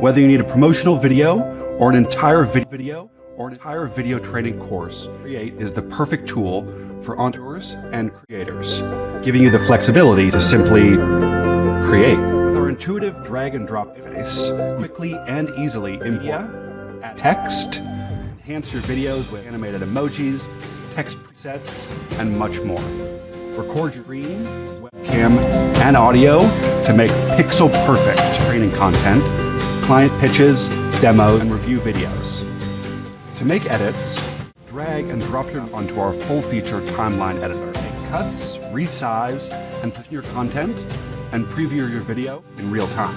Whether you need a promotional video or an entire video training course, Create is the perfect tool for entrepreneurs and creators, giving you the flexibility to simply create. With our intuitive drag and drop interface, quickly and easily import text, enhance your videos with animated emojis, text presets, and much more. Record your screen, webcam, and audio to make pixel-perfect training content, client pitches, demos, and review videos. To make edits, drag and drop onto our full-feature timeline editor. Make cuts, resize, and position your content, and preview your video in real time.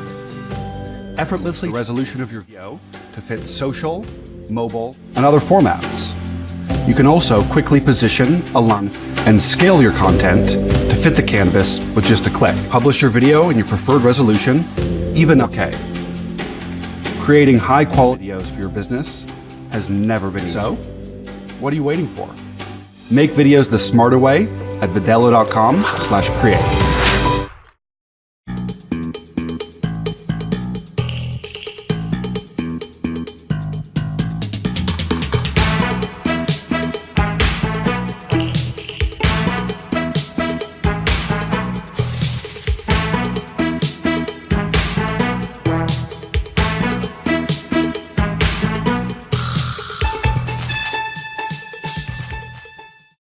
Effortlessly resolution of your video to fit social, mobile, and other formats. You can also quickly position, align, and scale your content to fit the canvas with just a click. Publish your video in your preferred resolution, even okay. Creating high-quality videos for your business has never been easier. So, what are you waiting for? Make videos the smarter way at vidello.com/create.